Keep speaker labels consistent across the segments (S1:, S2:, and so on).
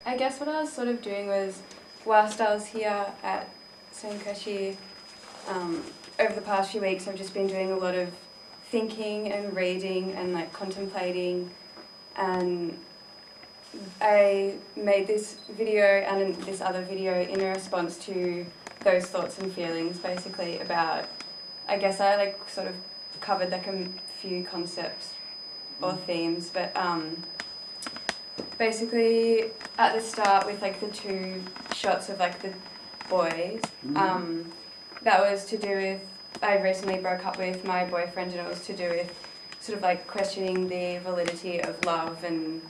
S1: I guess what I was sort of doing was, whilst I was here at St. Cresci, over the past few weeks I've just been doing a lot of thinking and reading and like contemplating, and I made this video and this other video in a response to those thoughts and feelings, basically about, I guess I like sort of covered like a few concepts or themes, but basically at the start with like the two shots of like the boys, that was to do with, I recently broke up with my boyfriend, and it was to do with sort of like questioning the validity of love and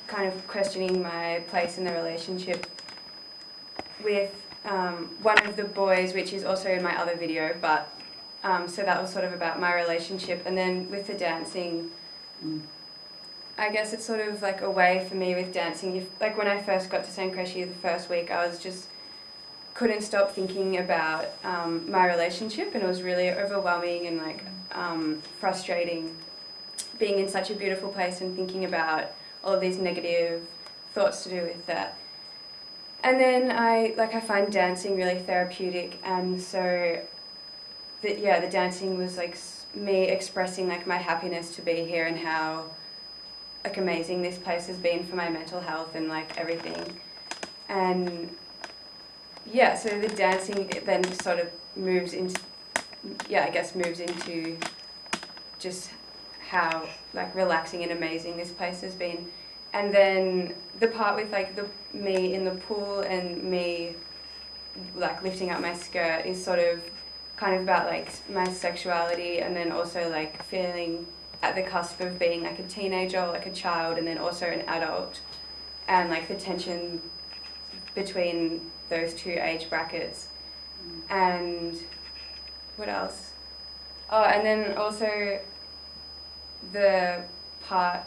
S1: kind of questioning my place in the relationship with one of the boys, which is also in my other video, but so that was sort of about my relationship. And then with the dancing, I guess it's sort of like a way for me with dancing. Like when I first got to St. Cresci the first week, I was just couldn't stop thinking about my relationship, and it was really overwhelming and like frustrating being in such a beautiful place and thinking about all of these negative thoughts to do with that. And then I find dancing really therapeutic, and so the dancing was like me expressing like my happiness to be here and how like amazing this place has been for my mental health and like everything. And yeah, so the dancing then sort of moves into just how like relaxing and amazing this place has been. And then the part with like me in the pool and me like lifting up my skirt is sort of kind of about like my sexuality, and then also like feeling at the cusp of being like a teenager or like a child and then also an adult, and like the tension between those two age brackets. And what else? Oh, and then also the part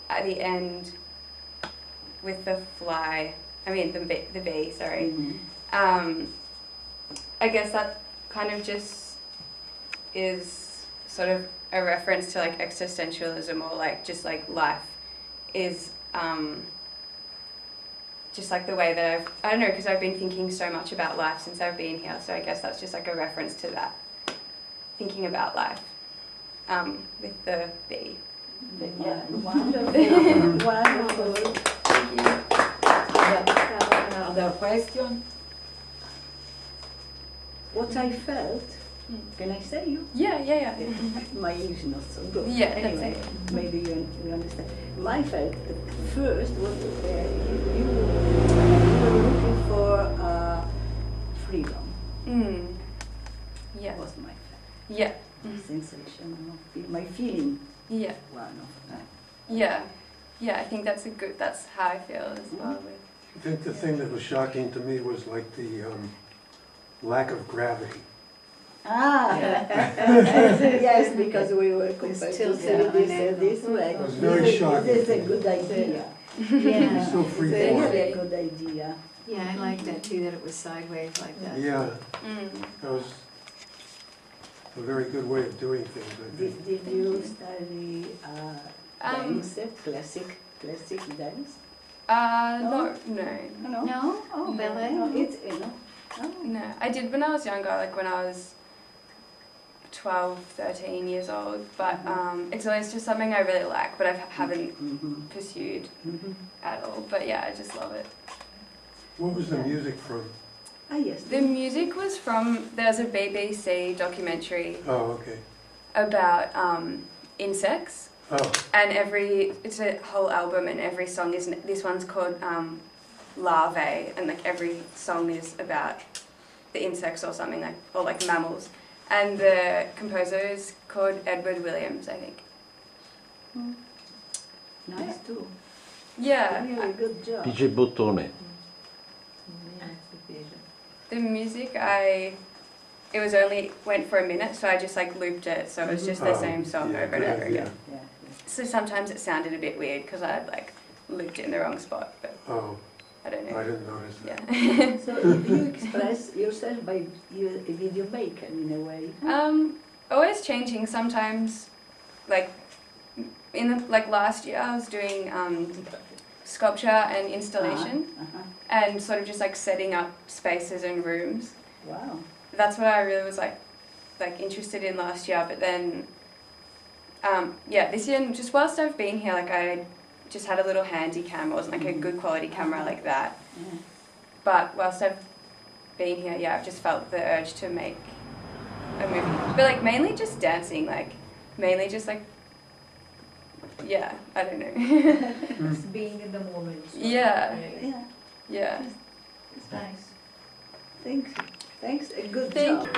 S1: at the end with the fly, the bee, sorry. I guess that kind of just is sort of a reference to like existentialism, or like just like life is just like the way that I don't know, because I've been thinking so much about life since I've been here, so I guess that's just like a reference to that, thinking about life with the bee.
S2: Yeah, wonderful. Wonderful.
S1: Thank you.
S3: Another question?
S2: What I felt, can I say you?
S1: Yeah.
S2: My English is not so good.
S1: Yeah,
S2: anyway,
S1: that's it.
S2: Maybe you understand. My felt first was you were looking for freedom.
S1: Yeah.
S2: Was my felt.
S1: Yeah.
S2: Sensation, my feeling.
S1: Yeah.
S2: One of that.
S1: Yeah, I think that's how I feel as well.
S4: I think the thing that was shocking to me was like the lack of gravity.
S2: Yes, because we were compelled to see this way.
S4: It was very shocking.
S2: This is a good idea.
S4: It was so
S2: It's
S4: free
S2: really
S4: flowing.
S2: a good idea.
S3: Yeah, I like that too, that it was sideways like that.
S4: Yeah, that was a very good way of doing things, I think.
S2: Did you study dance, classic dance?
S1: No.
S3: No? Oh, ballet?
S2: No, it's,
S1: No, I did when I was younger, like when I was 12, 13 years old, but it's always just something I really like, but I haven't pursued at all. But yeah, I just love it.
S4: What was the music from?
S2: Yes.
S1: The music was from, there's a BBC documentary
S4: Oh, okay.
S1: about insects,
S4: Oh,
S1: and it's a whole album, and every song is, this one's called Larvae, and like every song is about the insects or something, like, or like mammals. And the composer is called Edward Williams, I think.
S2: Nice too.
S1: Yeah.
S2: Really good job.
S5: PG Bottone.
S1: The music, it was went for a minute, so I just like looped it, so it was just the same song over and over again.
S2: Yeah.
S1: So sometimes it sounded a bit weird because I'd like looped it in the wrong spot, but
S4: oh,
S1: I don't know.
S4: I didn't notice that.
S1: Yeah.
S2: So you express yourself by you a video maker in a way.
S1: Always changing. Sometimes, like last year, I was doing sculpture and installation, and sort of just like setting up spaces and rooms.
S2: Wow.
S1: That's what I really was like interested in last year. But then, this year, just whilst I've been here, like I just had a little handy camera. It wasn't like a good quality camera like that.
S2: Yeah.
S1: But whilst I've been here, I've just felt the urge to make a movie. But like mainly just dancing, like mainly just like, I don't know.
S3: Just being in the moment.
S1: Yeah.
S2: Yeah.
S1: Yeah.
S3: It's nice.
S2: Thanks. Thanks. A good
S1: Thank
S2: job.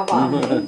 S2: aber, aber